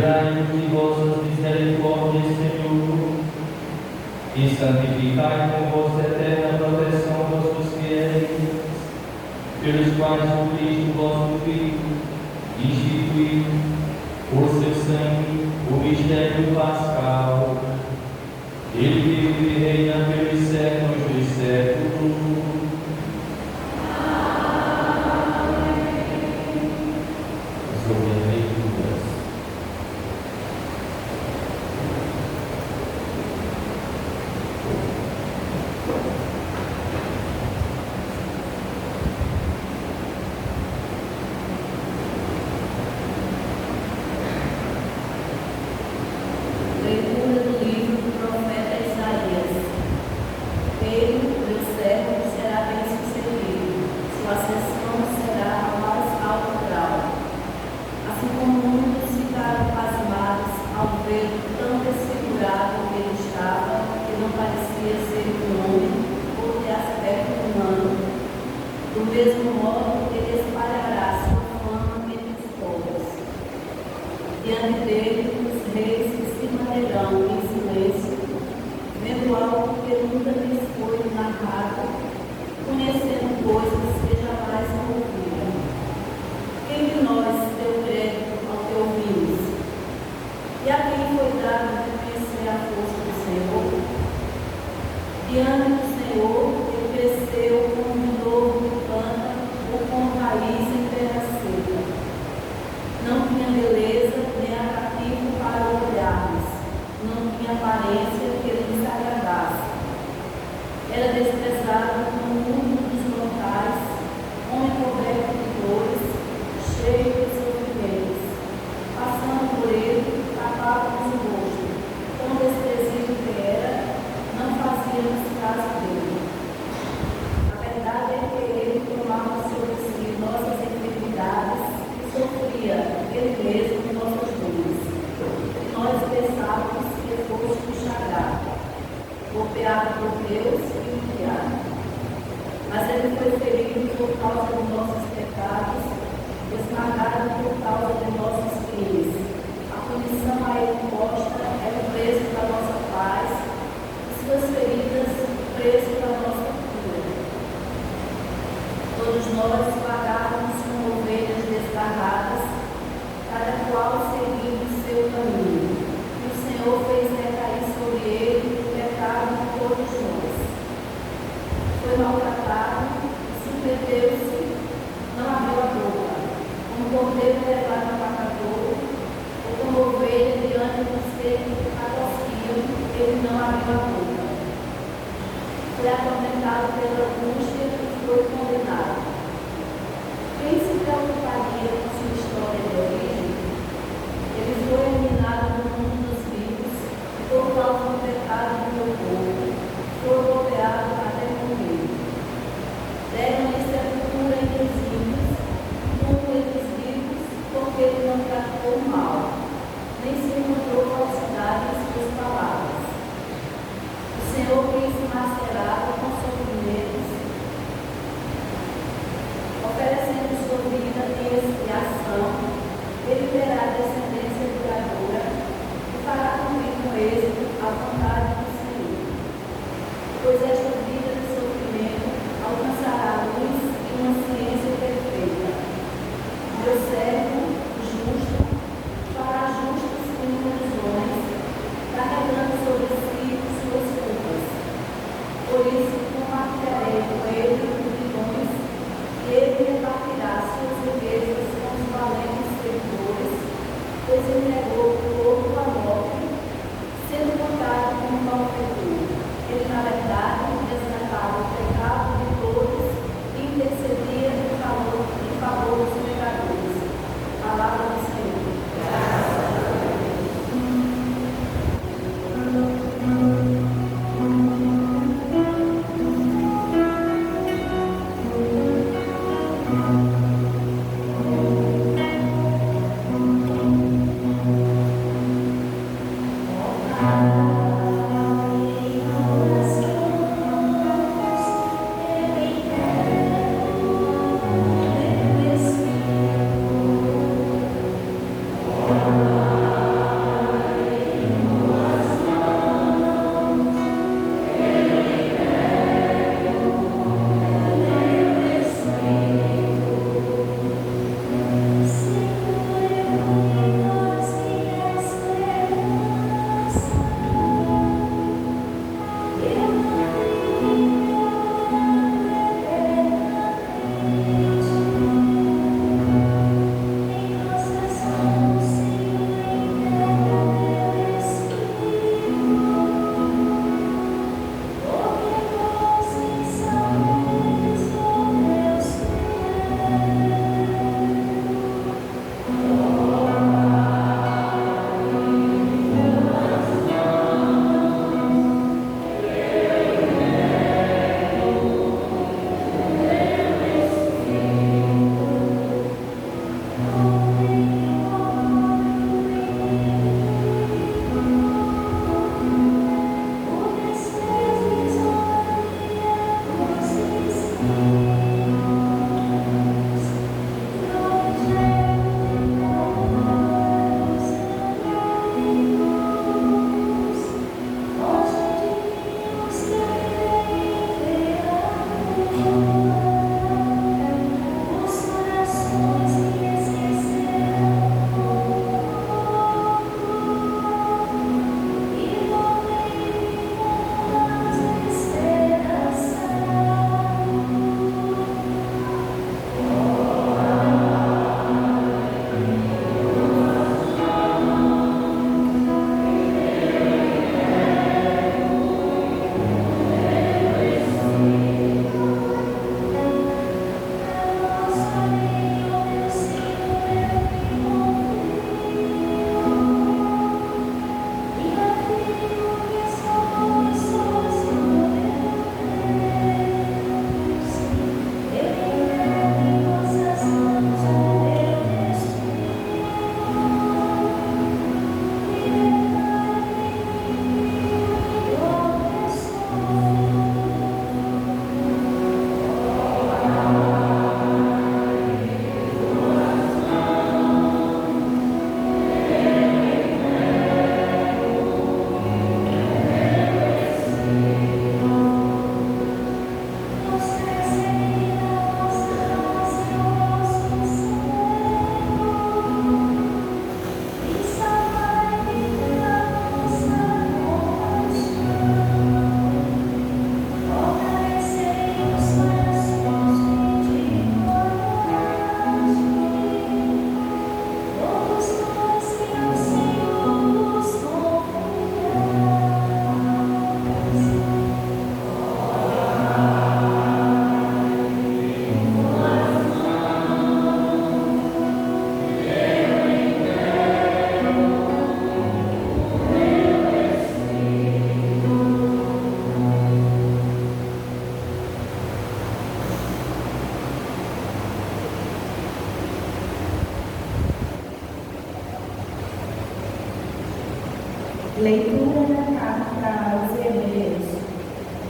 Lembrai-vos de vossas misericórdias, Senhor, e santificai com vossa eterna proteção vossos fiéis, pelos quais o Cristo, vosso Filho, instituiu por seu sangue o mistério pascal. Ele vive e reina pelos séculos dos séculos.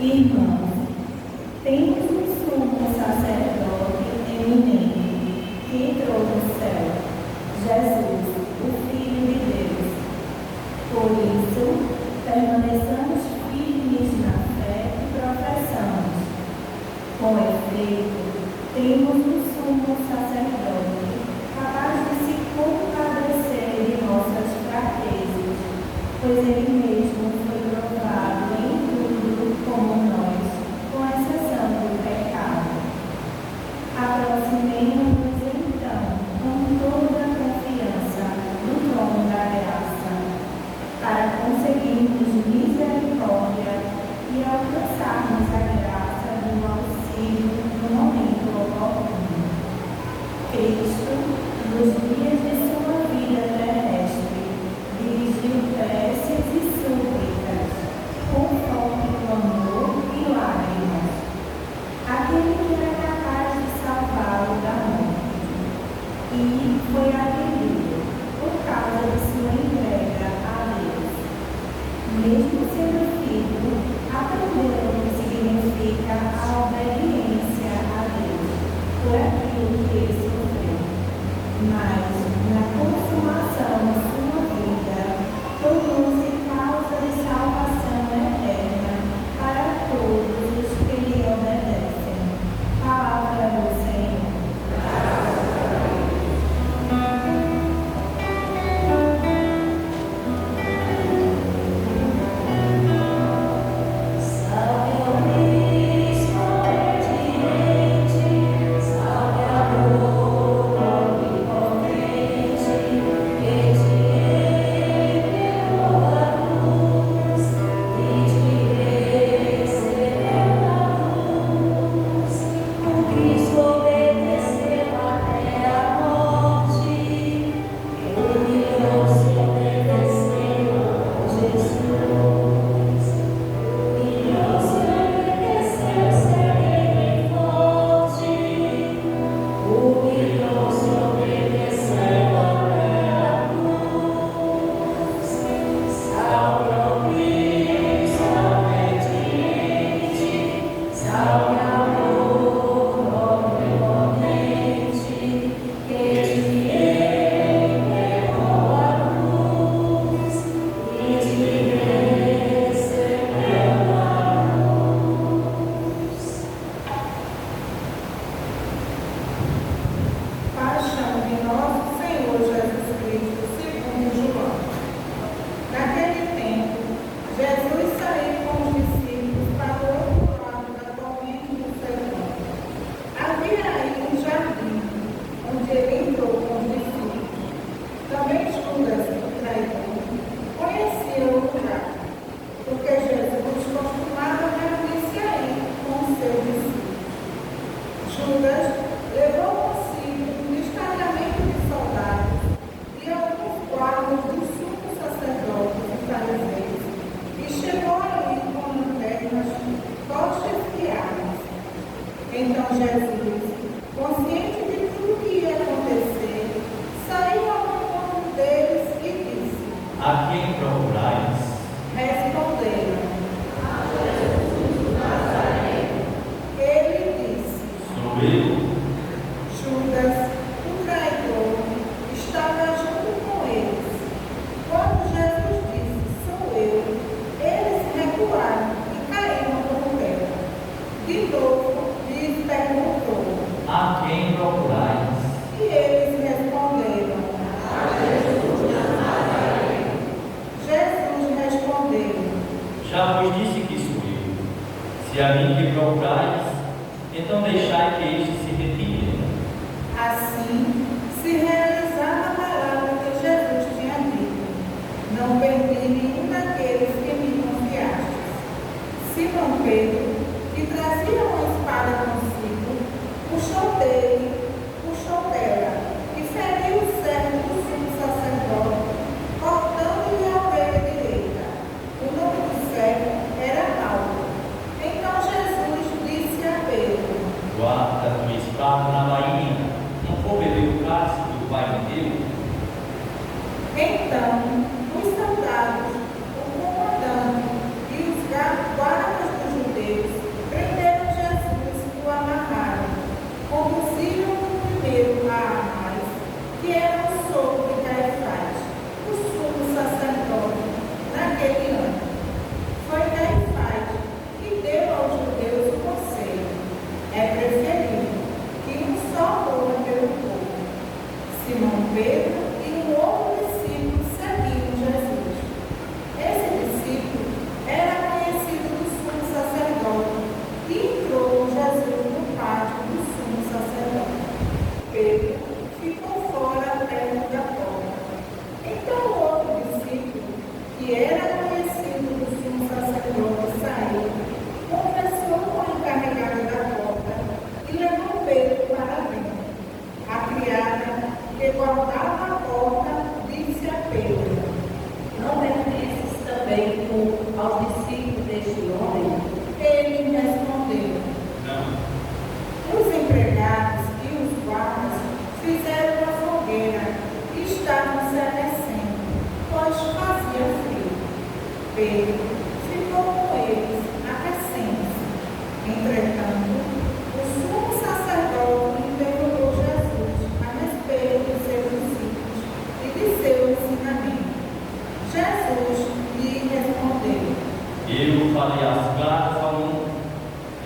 Irmãos, temos um sumo sacerdote eminente que entrou no céu, Jesus, o Filho de Deus. Por isso, permaneçamos firmes na fé e professamos. Com efeito, temos um sumo sacerdote capaz de se compadecer de nossas fraquezas, pois ele mesmo foi provado em tudo como nós, com exceção do pecado. Aproximemo-nos então com toda a confiança do trono da graça, para conseguirmos misericórdia e alcançarmos a graça do auxílio no momento oportuno. Cristo, nos dias de sua vida terrestre, dirigiu preces e súplicas, com forte clamor e lágrimas, aquele que era capaz de salvá-lo da morte, e foi atendido por causa de sua entrega a Deus. Mesmo sendo filho, aprendeu o que significa a obediência a Deus por aquilo que ele sofreu. Mas, na consumação de sua vida, tornou-se causa de salvação eterna para todos os que lhe obedecem. Palavra do Senhor. Então Jesus, consciente de tudo que ia acontecer, saiu ao encontro deles e disse: A quem procurais? Responderam: a Jesus do Nazaré. Ele disse: Sou eu. Judas, o traidor, estava junto com eles. Quando Jesus disse: Sou eu, eles recuaram e caíram por terra. De novo, lhes perguntou: A quem procurais? E eles responderam: a Jesus de Nazaré. Jesus respondeu: Já vos disse que sou eu. Se a mim que procurais, então deixai que este se retire. Assim se realizava a palavra que Jesus tinha dito: Não perdi nenhum daqueles que me confiastes. Simão Pedro, que trazia uma espada consigo, puxou dela e feriu o servo do sumo sacerdote, cortando-lhe a orelha direita. O nome do servo era Malco. Então Jesus disse a Pedro: Guarda a tua espada na bainha, não vou beber o cálice do Pai de Deus. Então, os soldados, o comandante e os guardas dos judeus Ele respondeu: Não. Os empregados e os guardas fizeram uma fogueira e estavam se aquecendo, pois fazia frio. Pedro ficou com eles, aquecendo-se. Entretanto, o sumo sacerdote interrogou Jesus a respeito dos seus discípulos e de seu ensinamento. Jesus lhe respondeu: Eu falei às claras ao mundo,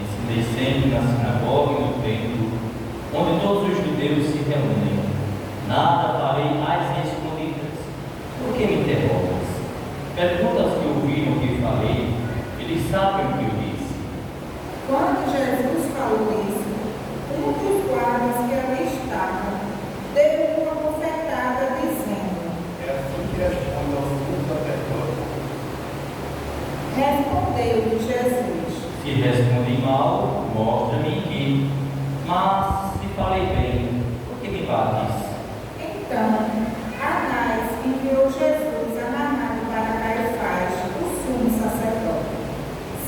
ensinei sempre na sinagoga e no templo, onde todos os judeus se reúnem. Nada farei às escondidas. Por que me interrogas? Pergunta aos que ouviram o que falei, eles sabem o que eu disse. Quando Jesus falou isso, um dos guardas que ali estava deu uma bofetada, dizendo: É assim que responde ao sumo sacerdote. Respondeu-lhe Jesus: Se respondi mal, mostra-me que. Mas se falei bem, por que me bates? Então, Anás enviou Jesus amarrado para Caifás, o sumo sacerdote.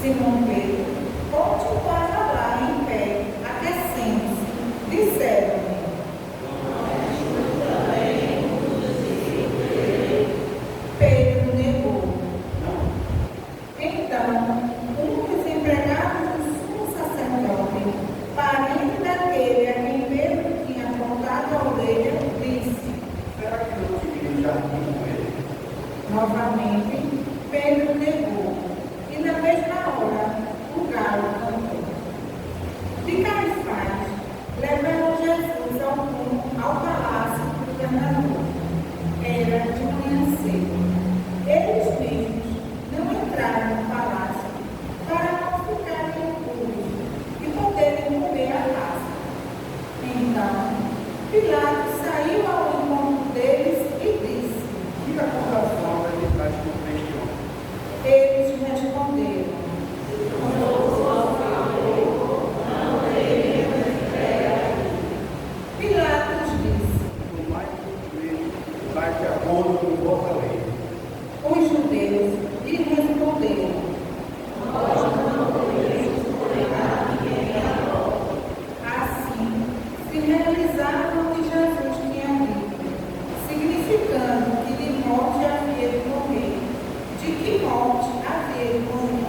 Simão Pedro continuava lá em pé, aquecendo-se. Disseram-lhe: Pedro negou. Então, um dos empregados do sumo sacerdote, parente daquele a quem Pedro tinha cortado a orelha, disse: Será que não queria um jardim com ele? Novamente, Pedro negou, e na mesma hora o galo cantou. De Caifás, levaram Jesus ao palácio do governador. Era de manhã cedo. Eles mesmos não entraram no palácio para não ficarem impuros e poderem comer a Páscoa. Então, Pilatos saiu ao encontro deles e disse: Que acusação ele traz contra este homem? Eles responderam: Pilatos disse: O mais dele vai de acordo com vossa lei. Os judeus lhe responderam: Assim se realizava o que Jesus tinha dito, significando que de morte havia de morrer. De que morte havia de morrer?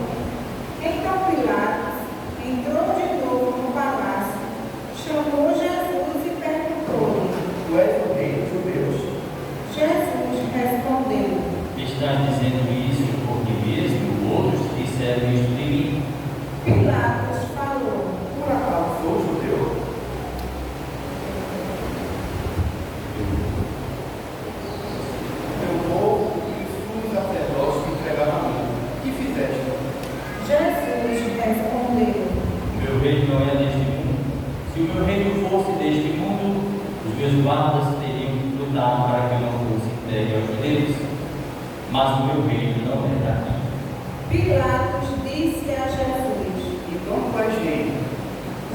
Então Pilatos entrou de novo no palácio, chamou Jesus e perguntou-lhe. Tu és o rei dos judeus. Jesus respondeu: Estás dizendo isso porque mesmo outros disseram isso de mim? Pilatos falou: Por acaso sou judeu? Meu povo e os sumos sacerdotes me entregaram a mim. Que fizeste? Jesus respondeu: Meu reino não é deste mundo. Se o meu reino fosse deste mundo, os meus guardas teriam lutado para que eu não fosse entregue aos judeus. Mas o meu reino não é daqui. Pilatos disse a Jesus: Então tu és rei.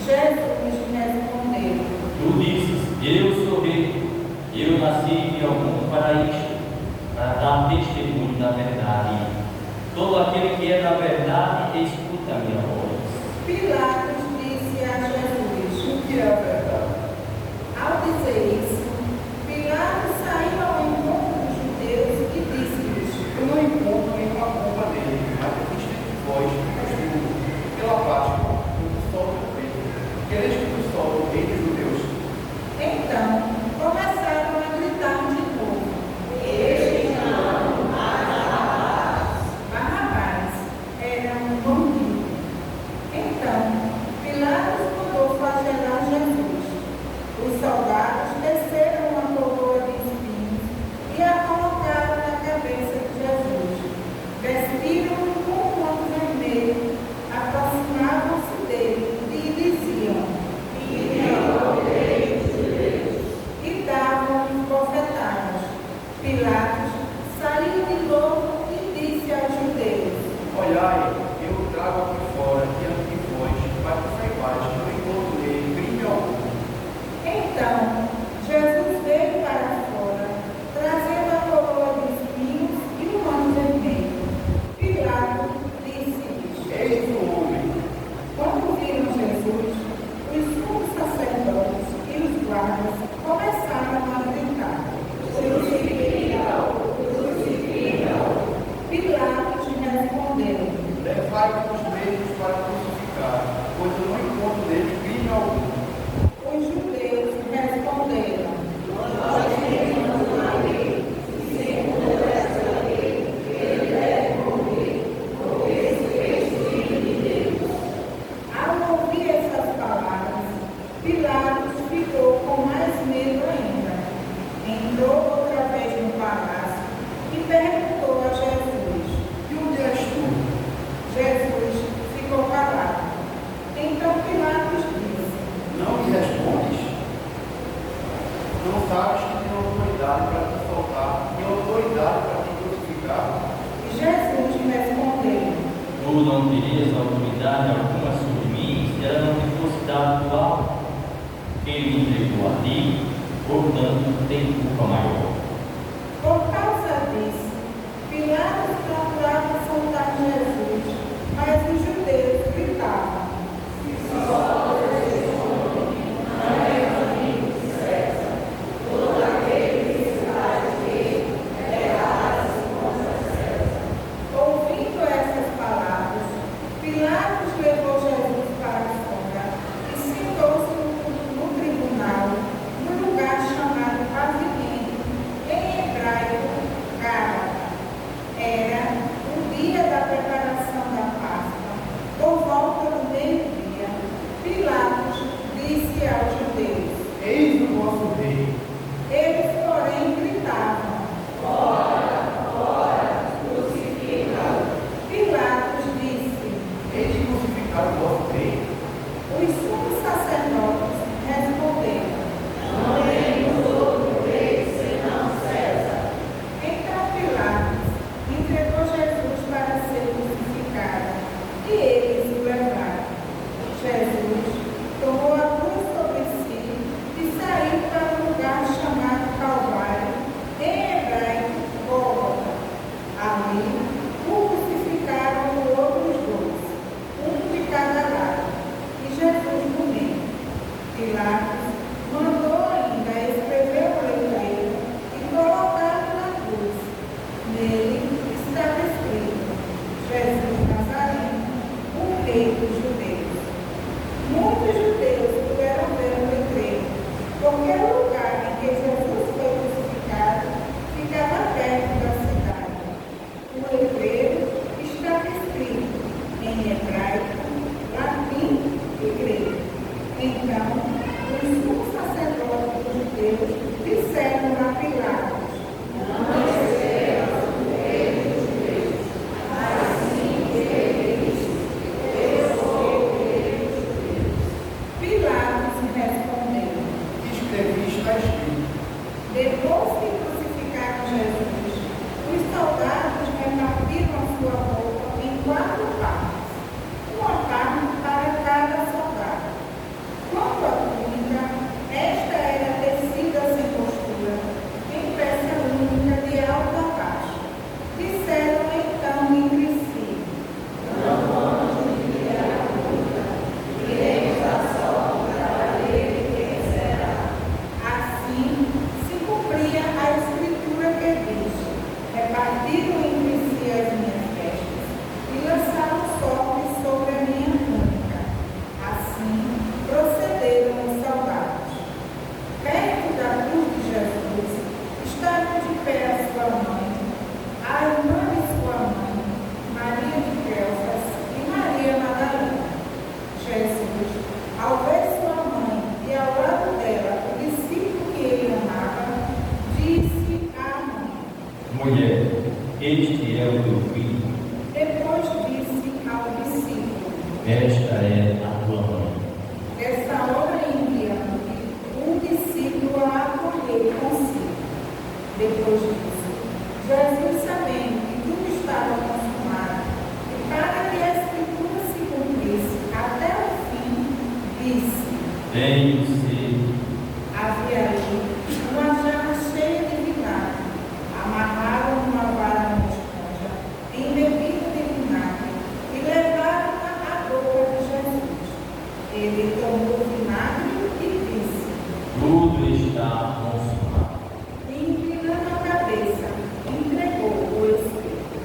Jesus respondeu: Tu dizes, eu sou rei. Eu nasci e vim ao mundo para isto, para dar testemunho da verdade. Todo aquele que é da verdade, escuta a minha voz. Pilatos disse a Jesus: O que é a verdade? Ao dizer isso, Pilatos saiu ao encontro dos judeus e disse-lhes: Eu não encontro nenhuma culpa nele, mas existe entre vós um costume, pela Páscoa, um sol do rei. Quereis que eu solte o rei dos judeus? Então começaram a gritar de novo: Barrabás era um não terias autoridade alguma sobre mim, se ela não te fosse dada do alto. Quem me entregou a ti, portanto, tem culpa maior. Por causa disso, Pilatos procurava soltar Jesus, mas os judeus gritavam: ouvindo essas palavras, Pilatos levou Jesus para fora e sentou-se no tribunal, num lugar chamado Pavimento, em hebraico, Gabata. Era o dia da preparação da Páscoa. Por volta do meio-dia, Pilatos disse aos judeus: Eis o vosso rei. Eles, porém, gritavam: Pilatos disse: Eis de crucificar o vosso rei. os sumos sacerdotes responderam: Então Pilatos entregou Jesus para ser crucificado, e eles o levaram. Jesus tomou a cruz sobre si e saiu para um lugar chamado Calvário, em hebraico, Gólgota. Ali o crucificaram outros dois, um de cada lado, e Jesus no meio. Pilatos mandou ainda escrever o letreiro e colocá-lo na cruz. Nele estava escrito: Jesus Nazareno, o Rei dos Judeus. Muitos judeus puderam ver o letreiro, porque o lugar em que Jesus foi crucificado ficava perto da cidade. O letreiro estava escrito em hebraico, latim e grego. Então, os sumos sacerdotes dos judeus disseram a Pilatos: Pilatos respondeu: Escrevi, está escrito. depois que crucificaram Jesus, os soldados repartiram a sua roupa em 4 partes, uma parte para cada soldado. Quanto à túnica, esta era tecida sem costura, em peça única de alto a baixo. Disseram então entre si: assim se cumpria a escritura que diz: repartiram entre si as minhas vestes e lançaram sorte sobre a minha túnica. Assim procederam os soldados. Perto da cruz de Jesus estavam de pé a sua mãe, a irmã de sua mãe, Maria de Cleofas e Maria Madalena. Jesus, ao ver sua mãe e ao lado dela o discípulo que ele amava, disse à mãe. Mulher, este é o teu filho, Depois disse ao discípulo: esta é a tua mãe. dessa hora em diante, o discípulo a acolheu consigo. Depois disso, Jesus, sabendo que tudo estava consumado, e para que a escritura se cumprisse até o fim, disse: Tenho sede. havia ali uma jarra cheia de vinagre, amarraram uma vara na esponja, embebida de vinagre, e levaram-na à boca de Jesus. Ele tomou o vinagre e disse: Tudo está consumado. e inclinando a cabeça, entregou o Espírito.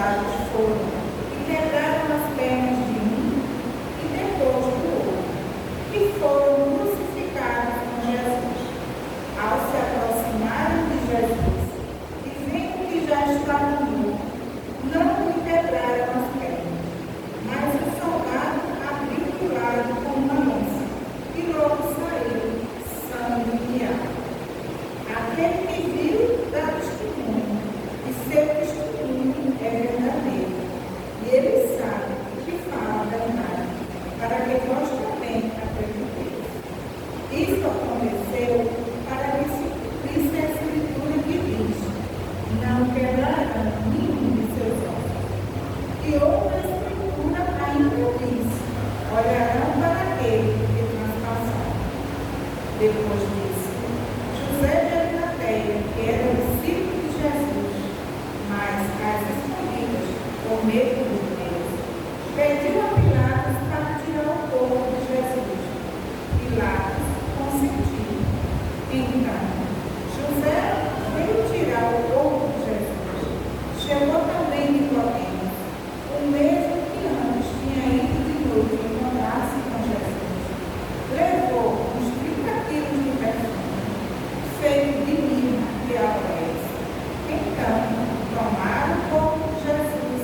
soldados foram e quebraram as pernas de um e depois do outro, e foram crucificados com Jesus. Ao se aproximarem de Jesus e vendo que já estava morto, não lhe quebraram as pernas, mas o soldado abriu o lado com uma lança e logo saiu sangue e água. Aquele que viu dá testemunho, e seu testemunho é verdadeiro, e ele sabe que fala a verdade, para que nós também acreditemos. Isso aconteceu para que se cumprisse a escritura que diz: não quebrarão nenhum de seus ossos. E outra escritura ainda diz: olharão para aquele que transpassaram. Depois disso, José de Arimateia, que era discípulo de Jesus, mas às escondidas, com medo dos judeus, pediu a Pilatos para tirar o corpo de Jesus. Pilatos consentiu. Então, José veio tirar o corpo de Jesus. Chegou também Nicodemos, o mesmo que antes tinha ido de noite encontrar-se com Jesus. Levou uns 30 quilos de perfume, feito de mirra e aloés. Então, tomaram o corpo de Jesus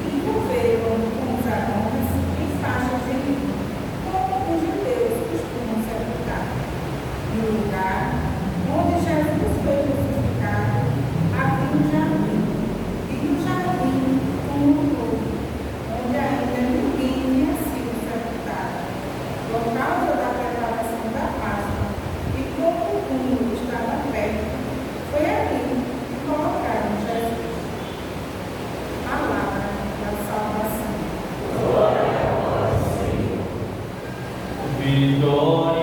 e envolveram com os aromas em faixas de linho, como os judeus costumam sepultar. No lugar onde Jesus foi crucificado, havia um jardim, e no jardim um novo, onde ainda ninguém tinha sido sepultado. Por causa da preparação da Páscoa, e como o túmulo estava perto, foi ali que colocaram Jesus. Palavra da salvação. Glória a vós, Senhor. Vitória.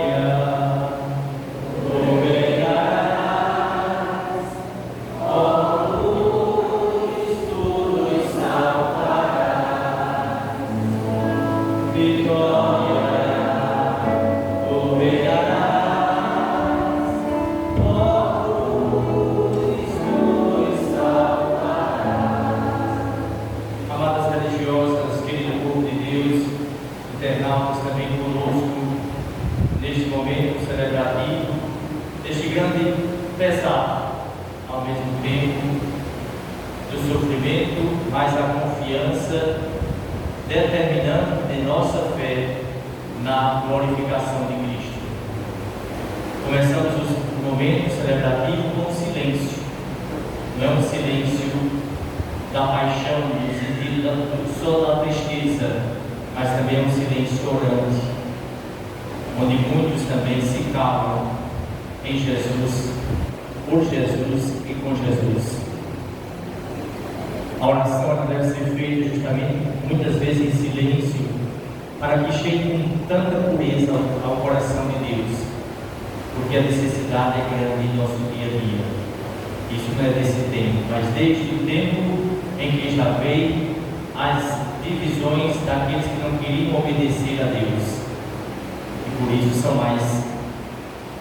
Determinante de nossa fé na glorificação de Cristo. Começamos o momento celebrativo com silêncio. Não é um silêncio da paixão, no sentido só da tristeza, mas também é um silêncio orante, onde muitos também se calam em Jesus, por Jesus e com Jesus. A oração deve ser feita justamente, muitas vezes em silêncio, para que chegue com tanta pureza ao coração de Deus, porque a necessidade é grande em nosso dia a dia. Isso não é desse tempo, mas desde o tempo em que já veio as divisões daqueles que não queriam obedecer a Deus, e por isso são mais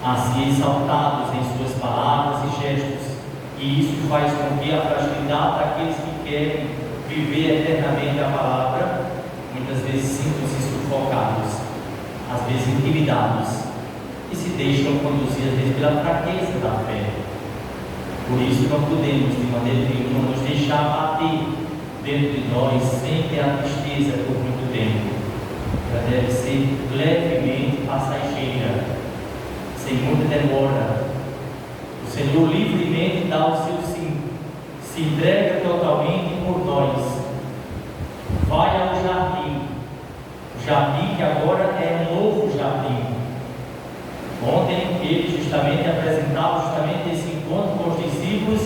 assim exaltados em suas palavras e gestos. E isso faz com que a fragilidade daqueles que querem viver eternamente a palavra, muitas vezes sintam-se sufocados, às vezes intimidados, e se deixam conduzir, às vezes, pela fraqueza da fé. Por isso não podemos, de maneira nenhuma, nos deixar bater dentro de nós sempre a tristeza por muito tempo. Ela deve ser levemente passageira, sem muita demora. O Senhor livremente dá o seu sim, se entrega totalmente por nós. Vai ao jardim, o jardim que agora é um novo jardim. Ontem ele justamente apresentava justamente esse encontro com os discípulos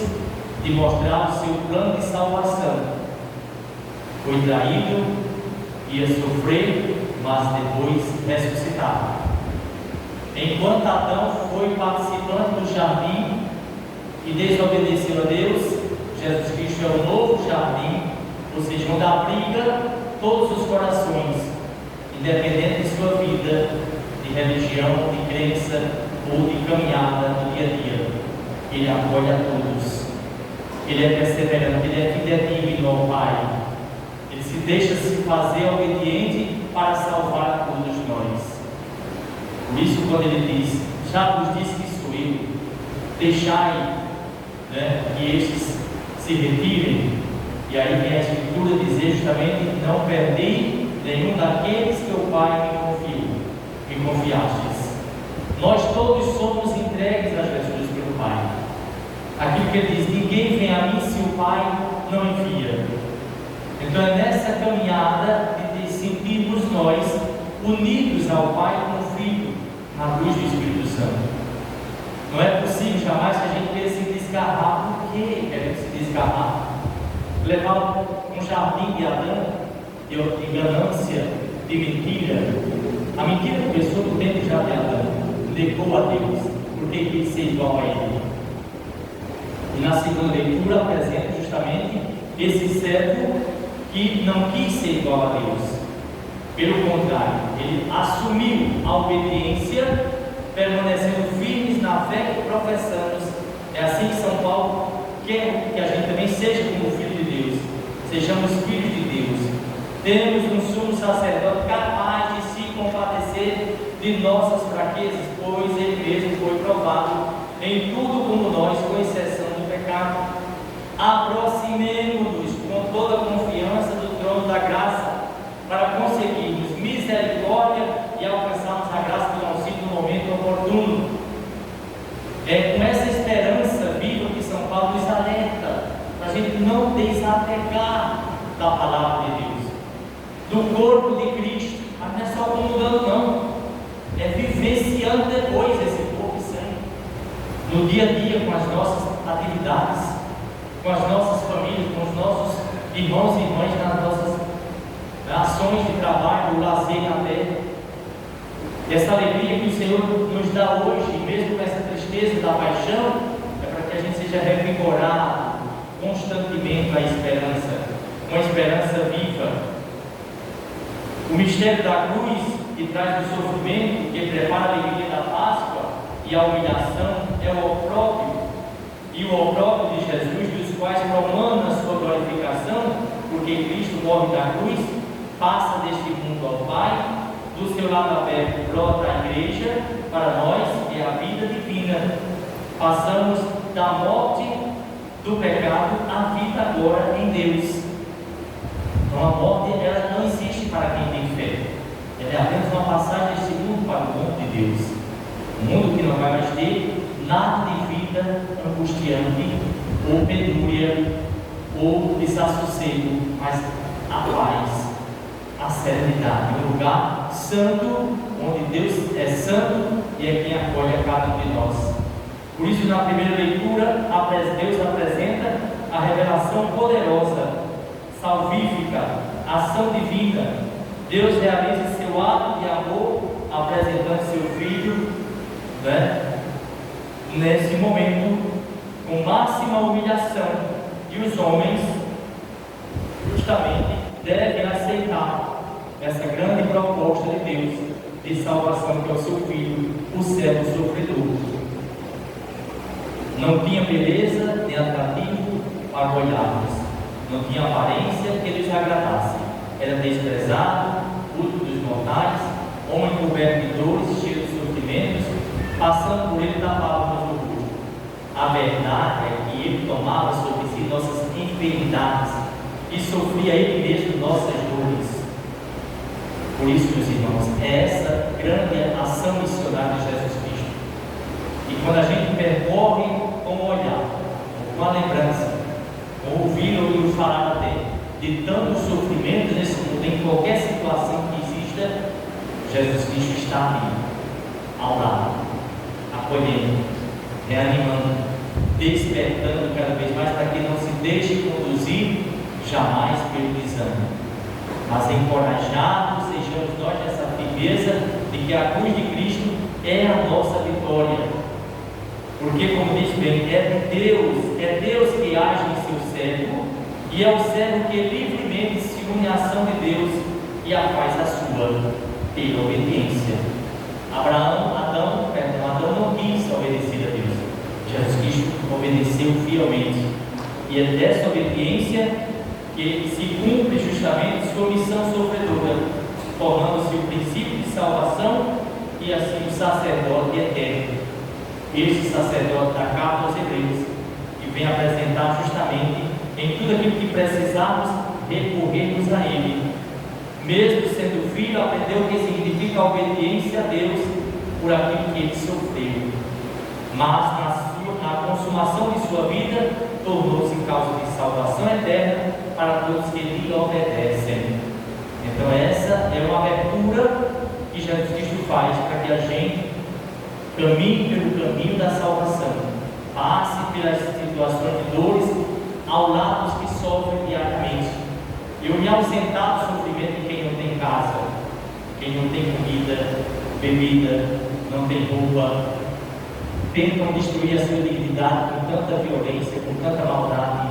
de mostrar o seu plano de salvação. Foi traído, ia sofrer, mas depois ressuscitar. Enquanto Adão foi participante do jardim e desobedeceu a Deus, Jesus Cristo é o novo jardim, ou seja, onde abriga todos os corações, independente de sua vida, de religião, de crença ou de caminhada no dia a dia. Ele acolhe a todos. ele é perseverante, ele é fidedigno ao Pai. Ele se deixa se fazer obediente para salvar a todos nós. Por isso, quando ele diz, já vos disse que sou eu, deixai, que estes se retirem. E aí vem a Escritura dizer justamente, não perdi nenhum daqueles que o Pai me confiastes. Nós todos somos entregues a Jesus pelo Pai. Aquilo que ele diz, ninguém vem a mim se o Pai não envia. Então é nessa caminhada de sentirmos nós unidos ao Pai como Filho, na luz do Espírito Santo. Não é possível jamais que a gente queira se desgarrar. Por que queremos se desgarrar? Levar um jardim de Adão, de ganância, de mentira. A mentira começou no tempo já de Adão, negou a Deus, porque quis ser igual a Ele. E na segunda leitura apresenta justamente esse servo que não quis ser igual a Deus. Pelo contrário, ele assumiu a obediência, permanecendo firmes na fé que professamos. É assim que São Paulo quer que a gente também seja como filho de Deus, sejamos filhos de Deus. Temos um sumo sacerdote capaz de se compadecer de nossas fraquezas, pois ele mesmo foi provado em tudo como nós, com exceção do pecado. Aproximemo-nos com toda a confiança do trono da graça, para conseguirmos misericórdia e alcançarmos a graça do auxílio no momento oportuno. É com essa esperança viva que São Paulo nos alerta, para a gente não desapegar da palavra de Deus, do corpo de Cristo. Mas não é só acumulando, não, é vivenciando depois esse corpo e sangue, no dia a dia, com as nossas atividades, com as nossas famílias, com os nossos irmãos e irmãs, nas nossas ações de trabalho, o lazer na terra. E essa alegria que o Senhor nos dá hoje, mesmo com essa tristeza da paixão, é para que a gente seja revigorado constantemente a esperança, uma esperança viva. O mistério da cruz, que traz o sofrimento, que prepara a alegria da Páscoa e a humilhação, é o opróbrio e o opróbrio de Jesus, dos quais promana a sua glorificação, porque Cristo morre da cruz, passa deste mundo ao Pai, do seu lado aberto brota a igreja, para nós é a vida divina. Passamos da morte do pecado à vida agora em Deus. Então a morte, ela não existe para quem tem fé. Ela é apenas uma passagem deste mundo para o mundo de Deus. Um mundo que não vai mais ter nada de vida angustiante, ou penúria, ou desassossego, mas a paz, a serenidade, um lugar santo, onde Deus é santo e é quem acolhe a cada um de nós. Por isso, na primeira leitura, Deus apresenta a revelação poderosa, salvífica, ação divina. Deus realiza seu ato de amor, apresentando seu Filho, nesse momento, com máxima humilhação, e os homens, justamente, devem aceitar essa grande proposta de Deus de salvação, que é o seu Filho, o servo sofredor. Não tinha beleza nem atrativo para olharmos, não tinha aparência que lhes agradasse, era desprezado, útil dos mortais, homem coberto de dores, cheio de sofrimentos, passando por ele tapávamos no rosto. A verdade é que ele tomava sobre si nossas enfermidades e sofria ele mesmo nossas dores. Por isso, meus irmãos, é essa grande ação missionária de Jesus Cristo. E quando a gente percorre com o olhar, com a lembrança, com ouvir ou falar até de tantos sofrimentos nesse mundo, em qualquer situação que exista, Jesus Cristo está ali, ao lado, acolhendo, reanimando, despertando cada vez mais para que não se deixe conduzir jamais pelo desânimo, mas encorajados sejamos nós nessa firmeza de que a cruz de Cristo é a nossa vitória. Porque, como diz bem, é Deus que age em seu servo, e é o servo que livremente se une à ação de Deus e a faz a sua, pela obediência. Adão não quis obedecer a Deus. Jesus Cristo obedeceu fielmente. E é dessa obediência que se cumpre justamente sua missão sofredora, tornando-se o princípio de salvação e assim o sacerdote eterno. Este sacerdote da carta aos Hebreus, que vem apresentar justamente em tudo aquilo que precisamos recorrermos a Ele. Mesmo sendo filho, aprendeu o que significa a obediência a Deus por aquilo que Ele sofreu. Mas na consumação de sua vida, tornou-se causa de salvação eterna para todos que lhe obedecem. Então essa é uma abertura que Jesus Cristo faz para que a gente caminhe pelo caminho da salvação, passe pelas situações de dores ao lado dos que sofrem diariamente. Eu me ausentar do sofrimento de quem não tem casa, quem não tem comida, bebida, não tem roupa, tentam destruir a sua dignidade com tanta violência, com tanta maldade.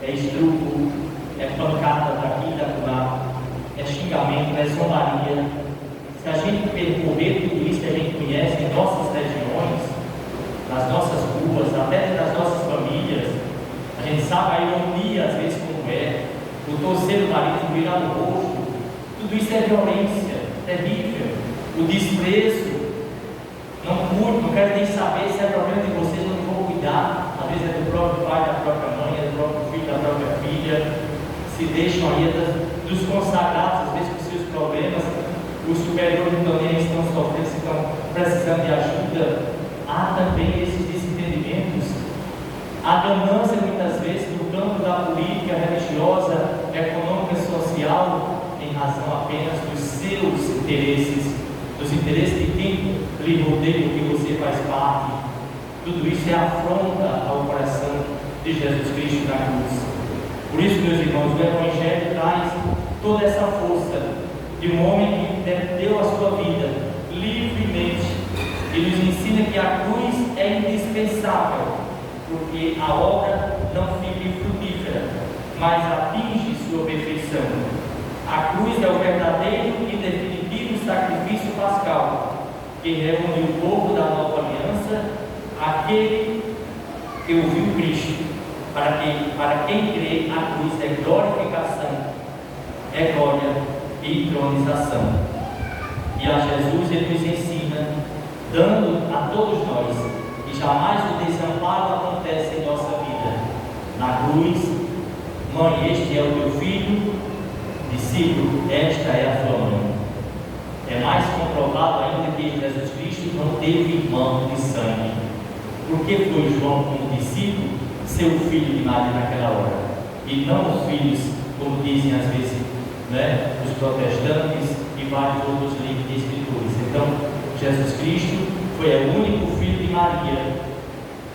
É estrupo, é pancada daqui e daquela, é xingamento, é zombaria. Se a gente percorrer tudo isso que a gente conhece em nossas regiões, nas nossas ruas, até nas nossas famílias, a gente sabe a ironia às vezes como é, o torcer do nariz, virar no rosto, tudo isso é violência, terrível. O desprezo, não quero nem saber se é problema de vocês, não vou cuidar. Às vezes é do próprio pai, da própria mãe, é do próprio filho, da própria filha. Se deixam aí dos consagrados, às vezes com seus problemas, os superiores também estão sofrendo, estão precisando de ajuda. Há também esses desentendimentos. A ganância, muitas vezes, no campo da política, religiosa, econômica e social, em razão apenas dos seus interesses, dos interesses de quem lhe rodeia, que você faz parte. Tudo isso é afronta ao coração de Jesus Cristo na cruz. Por isso, meus irmãos, o Evangelho traz toda essa força de um homem que deu a sua vida livremente e nos ensina que a cruz é indispensável, porque a obra não fica infrutífera, mas atinge sua perfeição. A cruz é o verdadeiro e definitivo sacrifício pascal, que reúne o povo da nova aliança, aquele que ouviu Cristo, para quem crê, a cruz é glorificação, é glória e entronização. E a Jesus ele nos ensina, dando a todos nós, que jamais o desamparo acontece em nossa vida. Na cruz, mãe, este é o teu filho, discípulo, esta é a tua mãe. É mais comprovado ainda que Jesus Cristo não teve irmão de sangue. Porque foi João, como discípulo, seu filho de Maria naquela hora, e não os filhos, como dizem às vezes, os protestantes e vários outros livros de escritores. Então, Jesus Cristo foi o único filho de Maria,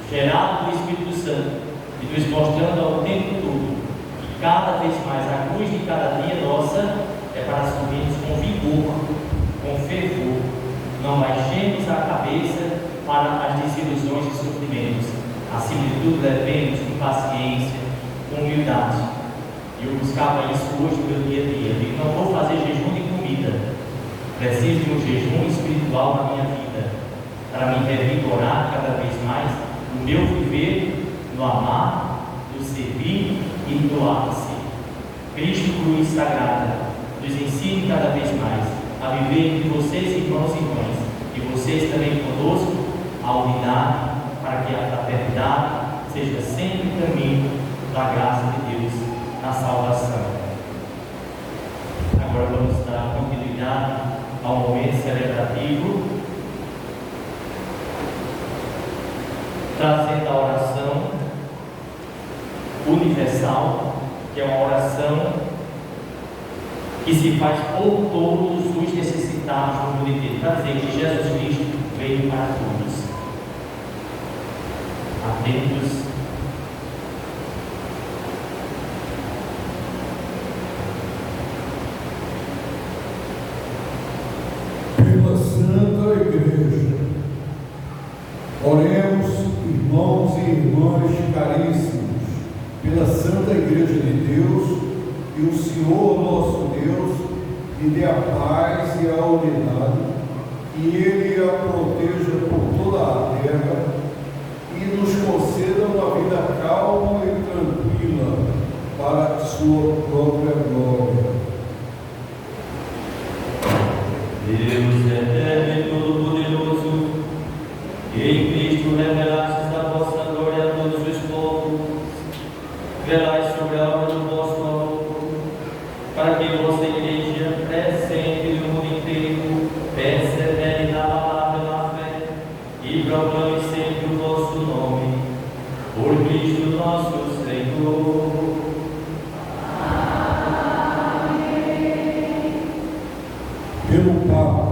gerado do Espírito Santo, e nos mostrando ao tempo todo que cada vez mais a cruz de cada dia nossa é para assumirmos com vigor, com fervor, não baixemos a cabeça para as desilusões e sofrimentos, acima de tudo levemos com paciência, com humildade. E eu buscava isso hoje no meu dia a dia. Eu digo, não vou fazer jejum de comida, preciso de um jejum espiritual na minha vida, para me revigorar cada vez mais no meu viver, no amar, no servir e no doar-se. Cristo, cruz sagrada, nos ensine cada vez mais a viver entre vocês, irmãos e irmãs, e vocês também conosco, a unidade, para que a fraternidade seja sempre o caminho da graça de Deus na salvação. Agora vamos dar continuidade ao momento celebrativo, trazendo a oração universal, que é uma oração que se faz por todos os necessitados do mundo inteiro, para dizer que Jesus Cristo veio para todos. Atentos. Pela Santa Igreja, oremos, irmãos e irmãs caríssimos, pela Santa Igreja de Deus, e o Senhor nosso Deus lhe dê a paz e a unidade, e Ele a proteja por toda a terra, e nos conceda uma vida calma e tranquila para a sua própria glória. Deus eterno e todo-poderoso, que em Cristo revelastes a vossa glória a todos os povos, velai sobre a obra do vosso amor, para que vossa igreja, presente no mundo inteiro, persevere na palavra da fé e proclame sempre o vosso nome, por Cristo nosso Senhor. Pelo Papa,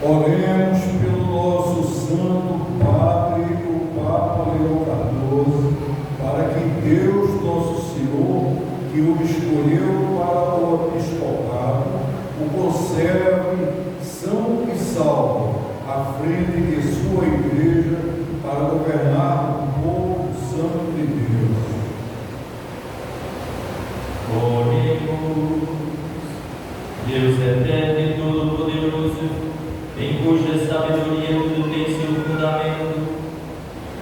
oremos pelo nosso Santo Padre, o Papa Leão XIV, para que Deus, nosso Senhor, que o escolheu para o episcopado, o conserve são e salvo à frente de sua igreja para governar o povo santo de Deus. Oremos. Deus eterno e todo-poderoso, em cuja sabedoria tudo tem seu fundamento,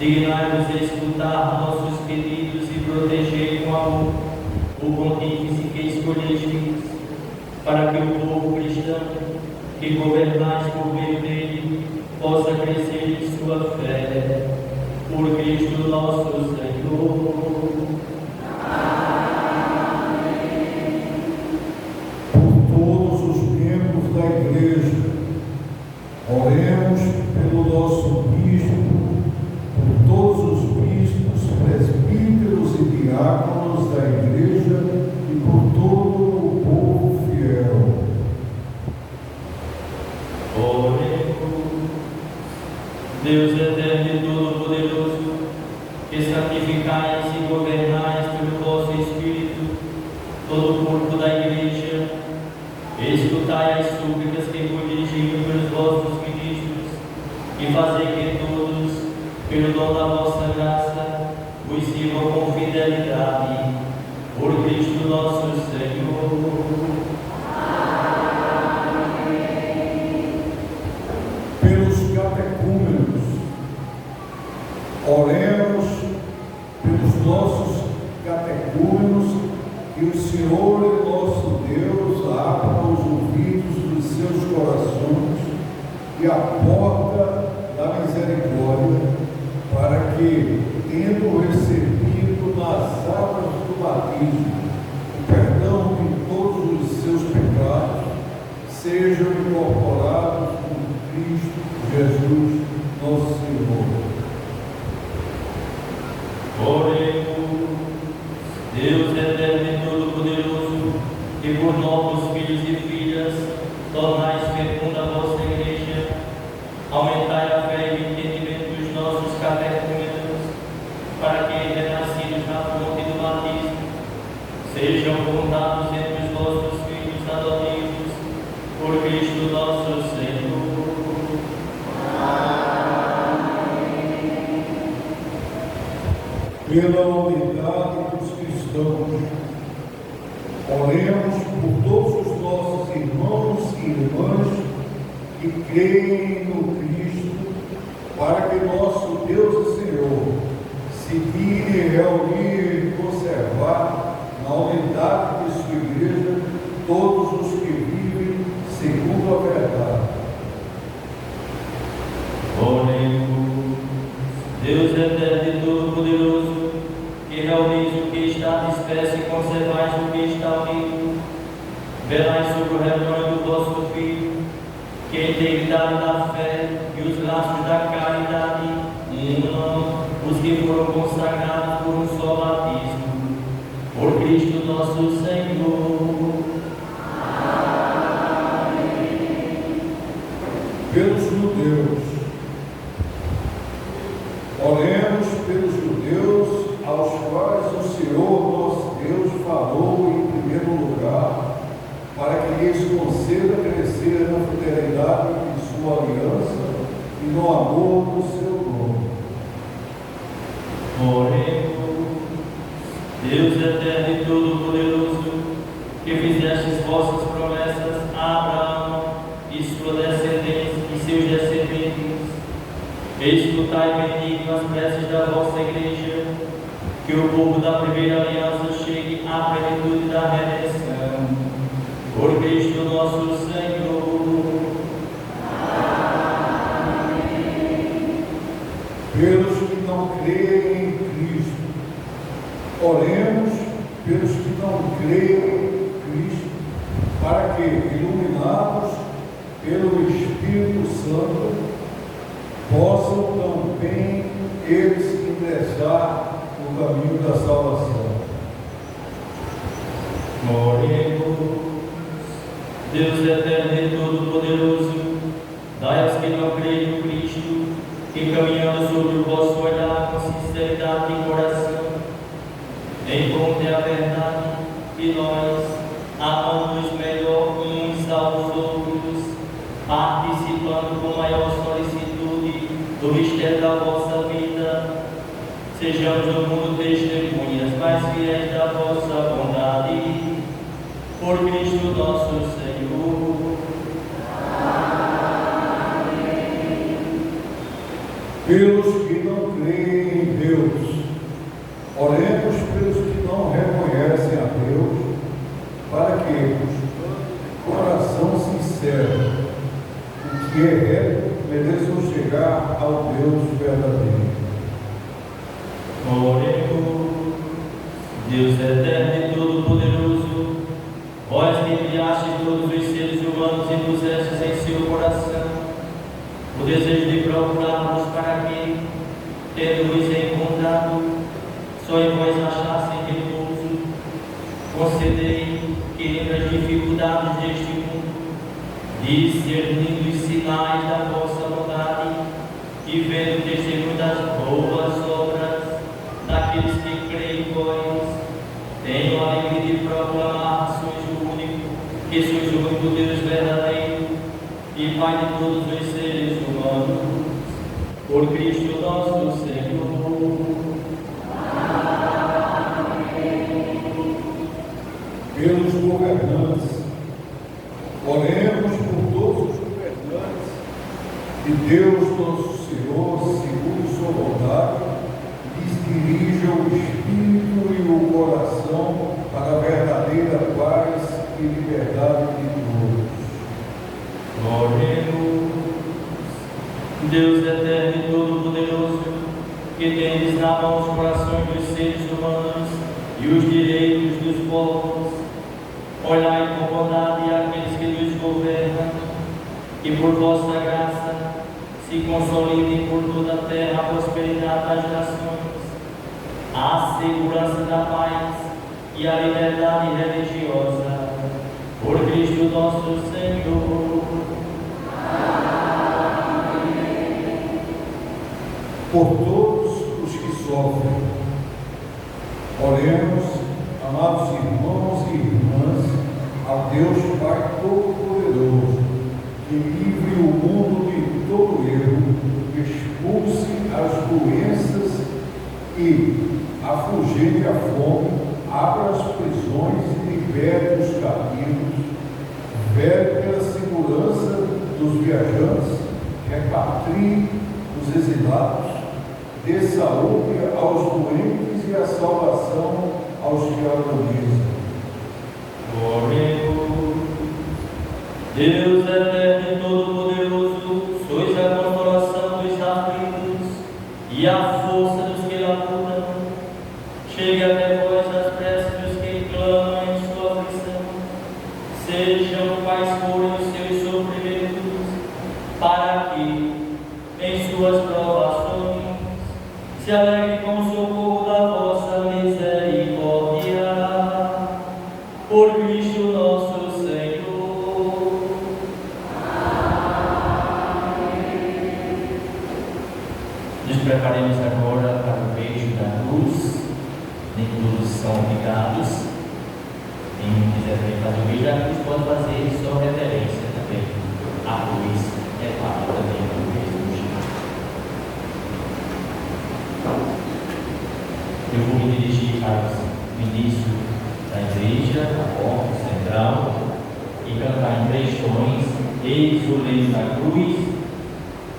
dignai-vos escutar nossos pedidos e proteger com amor o pontífice que escolhestes, para que o povo cristão, que governais por meio dele, possa crescer em sua fé, por Cristo nosso Senhor. Da igreja, oremos pelo nosso bispo, por todos os bispos, presbíteros e diáconos da igreja e por todo o povo fiel. Oremos. Deus eterno e todo-poderoso, que santificais e governais pelo vosso Espírito todo o corpo da igreja, escutai as súplicas que vos dirigiram pelos vossos ministros e fazei que todos, pelo dom da vossa graça, vos sirvam com fidelidade, por Cristo nosso Senhor. Pelos catecúmenos, oremos pelos nossos catecúmenos, que o Senhor e nosso Deus abra os ouvidos dos seus corações e a porta da misericórdia, para que, tendo recebido nas águas do batismo o perdão de todos os seus pecados, sejam incorporados com Cristo Jesus, nosso Senhor. Oremos. Deus eterno e todo-poderoso, que por novos filhos e filhas tornais fecunda a vossa igreja, aumentai a fé e o entendimento dos nossos catecúmenos, para que, renascidos na fonte do batismo, sejam contados entre os vossos filhos adotivos, por Cristo nosso Senhor. Pela unidade dos cristãos, oremos por todos os nossos irmãos e irmãs que creem no Cristo, para que nosso Deus e Senhor se dignem reunir e conservar na unidade de sua igreja todos os que vivem segundo a verdade. Oremos. Deus eterno e todo-poderoso, que reunis o que está disperso e conservais o que está unido, velai sobre o rebanho do vosso Filho, que a integridade da fé e os laços da caridade unam os que foram consagrados por um só batismo, por Cristo nosso Senhor. Pelos judeus, oremos pelos judeus aos quais o Senhor nosso Deus falou em primeiro lugar, para que lhes conceda crescer na fidelidade de sua aliança e no amor do seu nome. Oremos. Deus eterno e todo-poderoso, que fizestes vossas promessas a Abraão e sua descendência e seus descendentes, escutai escutai benigno as preces da vossa Igreja, que o povo da primeira aliança chegue à plenitude da redenção. Por Cristo nosso Senhor. Pelos que não creem em Cristo, oremos pelos que não creem em Cristo, para que, iluminados pelo Espírito Santo, possam também eles ingressar no caminho da salvação. Oremos. Deus eterno e todo-poderoso, dai aos que não creem no Cristo, que caminhando sobre o vosso olhar com sinceridade de coração, encontrem a verdade e nós, amando-nos melhor uns aos outros, participando com maior solicitude do mistério da vossa vida, sejamos no mundo testemunhas mais fiéis da vossa bondade. Por Cristo nosso Senhor. Amém. Pelos que não creem em Deus, oremos pelos que não reconhecem a Deus, para que, com coração sincero, o que é reto, mereçam chegar ao Deus verdadeiro. Oremos. Deus eterno e todo-poderoso, vós que criastes todos os seres humanos e pusestes em seu coração o desejo de procurarmos para que, tendo-vos encontrado, só em vós achassem repouso, concedei que entre as dificuldades deste mundo, discernindo os sinais da vossa bondade e vendo o testemunho das boas obras daqueles que creem em vós, tenho a alegria de proclamar que sois o único Deus verdadeiro e Pai de todos os seres humanos, por Cristo nosso Senhor. Amém. Pelos governantes, oremos por todos os governantes, e Deus nosso Senhor, segundo sua bondade, lhes dirija o espírito e o coração para a verdadeira paz e liberdade de todos. Oremos. Deus eterno e todo-poderoso, que tendes na mão os corações dos seres humanos e os direitos dos povos, olhai com bondade aqueles que nos governam, e por vossa graça se consolidem por toda a terra a prosperidade das nações, a segurança da paz e a liberdade religiosa. Por Cristo nosso Senhor. Amém. Por todos os que sofrem, oremos, amados irmãos e irmãs, a Deus Pai Todo-Poderoso, que livre o mundo de todo erro, expulse as doenças e, afugente a fome, abra as prisões e liberte os cativos, vele pela segurança dos viajantes, repatrie os exilados, dê saúde aos doentes e a salvação aos que agonizam. Oremos. Deus eterno e todo-poderoso, sois a consolação dos aflitos e a força dos que labutam. Chegue até vós as preces dos que clamam em sua aflição. Sejam quais forem os seus sofrimentos, para que, em suas provações, se alegre com o socorro da vossa misericórdia. Por Cristo nosso Senhor. Amém. Nos preparemos agora para o beijo da cruz. Nem todos são obrigados. Quem quiser fazer o beijo da cruz pode fazer sua reverência também. A cruz é parte também do beijo do chão. Eu vou me dirigir para o início da igreja, a porta central, e cantar em 3 tons, eis o leito da cruz,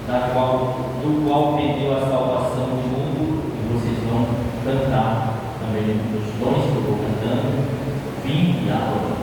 da qual do qual pediu a salvação do mundo, e vocês vão cantar também os dons que eu vou cantando. Vinde, adoramos.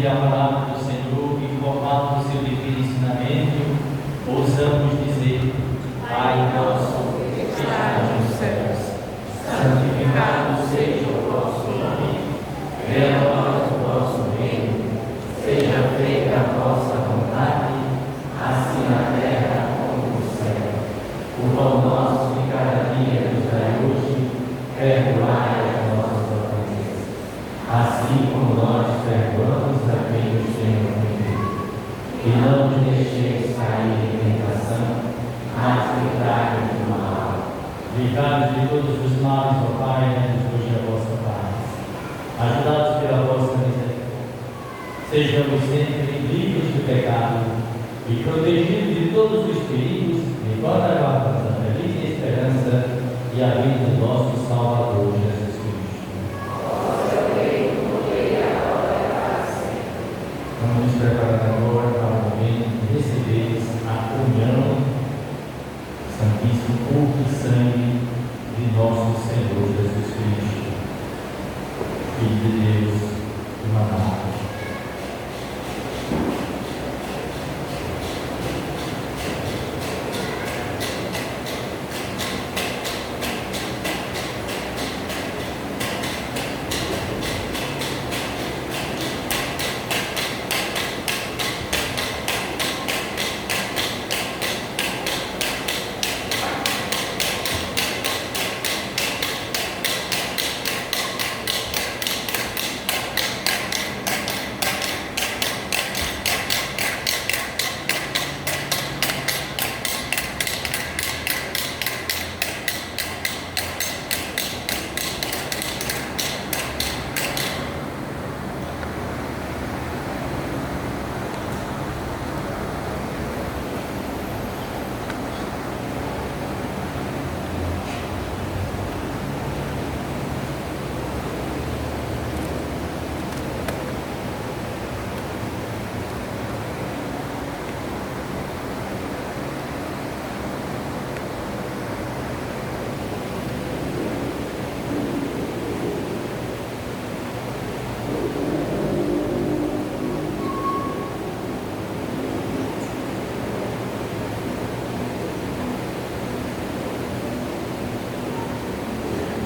ouvir a palavra do Senhor e formado do seu divino ensinamento, ousamos dizer: Pai nosso, que estás nos céus, santificado seja o vosso nome, venha a nós o vosso reino, seja feita a vossa vontade, assim na terra como no céu. O pão nosso de cada dia nos dai hoje, perdoai as nossas ofensas, assim como nós perdoamos a quem nos tem ofendido. E não nos deixeis cair em tentação, mas livrai-nos do mal. Livrai-nos de todos os males, ó Pai, dai-nos hoje a vossa paz. Ajudados pela vossa misericórdia, sejamos sempre livres do pecado e protegidos de todos os perigos, enquanto aguardamos a feliz esperança e a vida do nosso Salvador Jesus Cristo. Vamos nos preparar agora para o momento de receber a comunhão, Santíssimo Corpo e Sangue de nosso Senhor Jesus Cristo, Filho de Deus e Manário.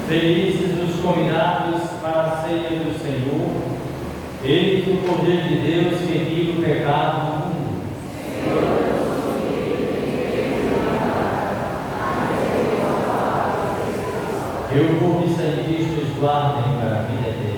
Felizes os convidados para a ceia do Senhor, eis o poder de Deus que tira o pecado do mundo. Que o corpo e sangue de Cristo os guardem para a vida eterna.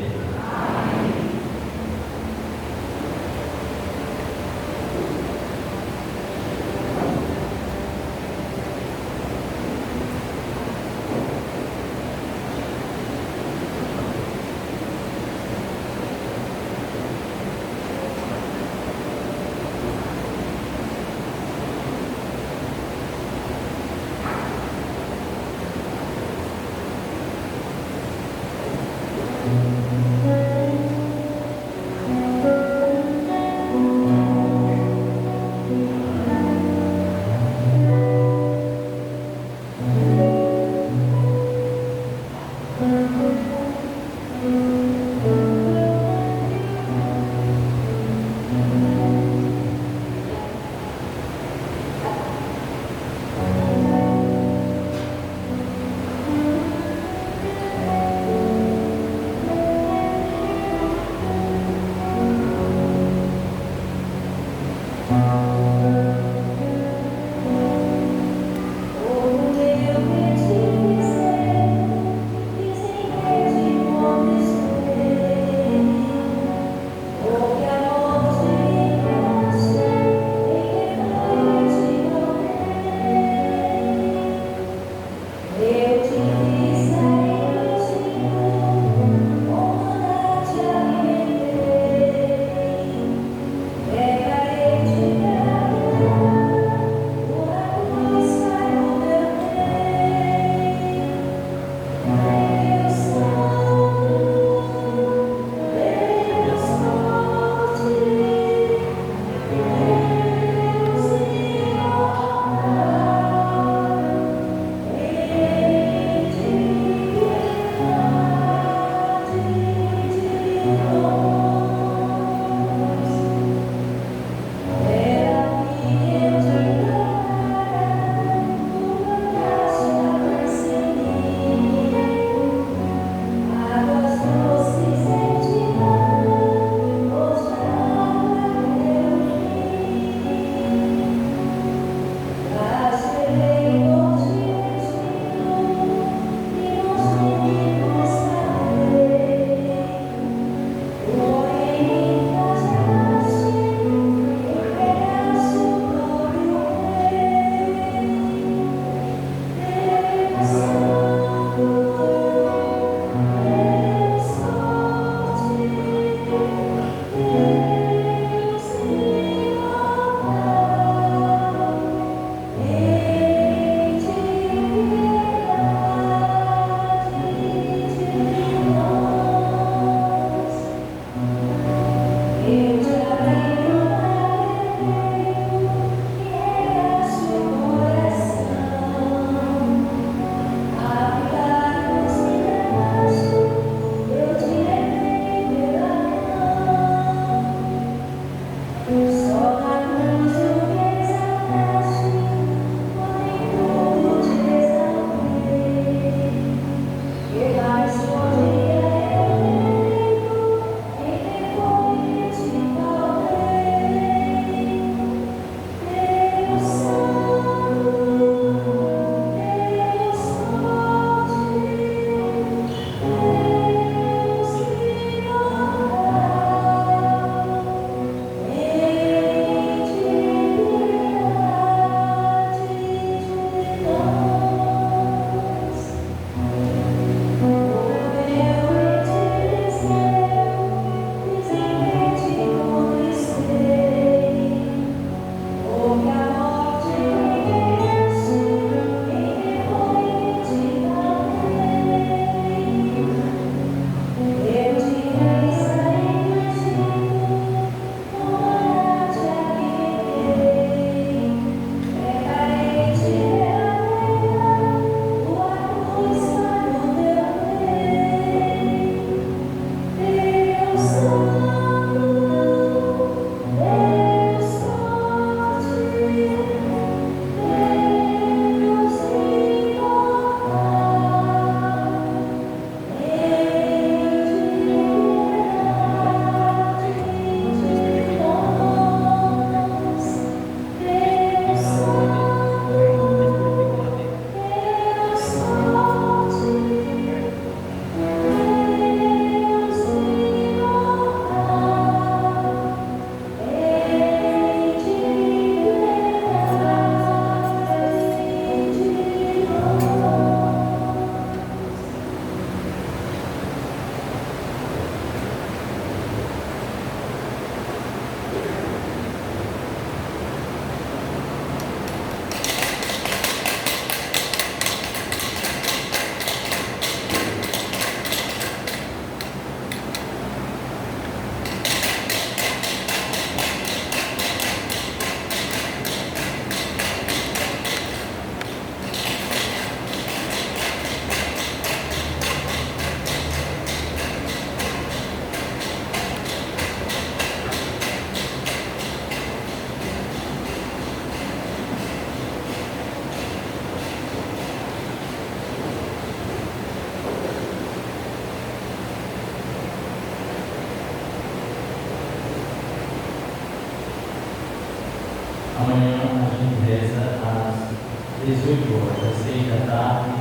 Amanhã a gente reza às 18 horas, às 6 da tarde,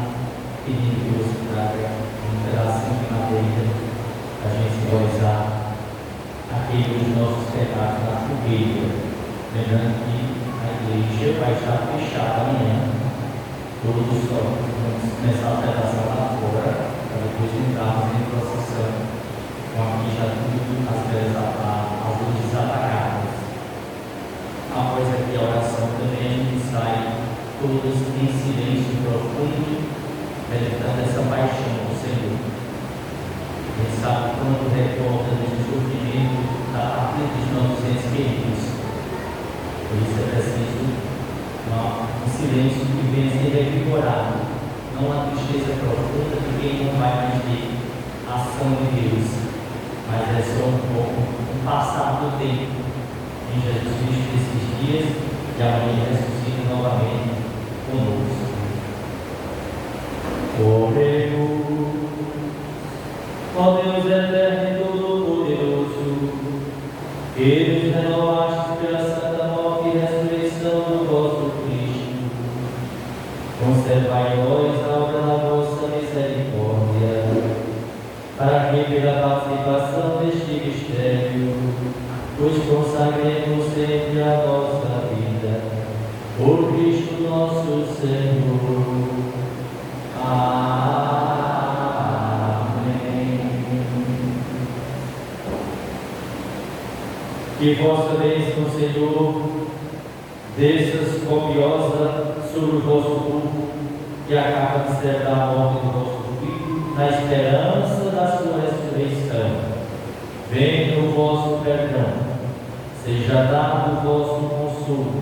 pedindo que você traga um pedacinho de madeira para a gente simbolizar aquele dos nossos pecados na fogueira. Lembrando que a igreja vai estar fechada amanhã, todos vamos começar a celebração lá fora, para depois entrarmos em procissão, com aqui já tudo as luzes apagadas. Após aqui a oração também a gente sai todos em silêncio profundo, meditando essa paixão do Senhor. A gente sabe quando recorda desse sofrimento da partida dos nossos entes queridos. Por isso é preciso um silêncio que venha ser revigorado, não a tristeza profunda de quem não vai mais ver a ação de Deus, mas é só um pouco um passar do tempo em Jesus Cristo desses dias e amanhã ressuscita novamente conosco. Oremos. Ó Deus eterno e todo-poderoso, que nos renovaste pela santa morte e ressurreição do vosso Cristo, conservai em nós a obra da vossa misericórdia, para que pela participação deste mistério nos consagremos sempre a nossa vida, por Cristo nosso Senhor. Amém. Que vossa bênção, Senhor, desça copiosa sobre o vosso povo que acaba de celebrar a morte do vosso Filho, na esperança da sua ressurreição. Venha o vosso perdão, seja dado o vosso consolo,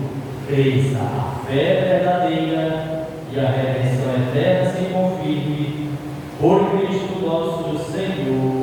cresça a fé verdadeira e a redenção eterna se confirme, por Cristo nosso Senhor.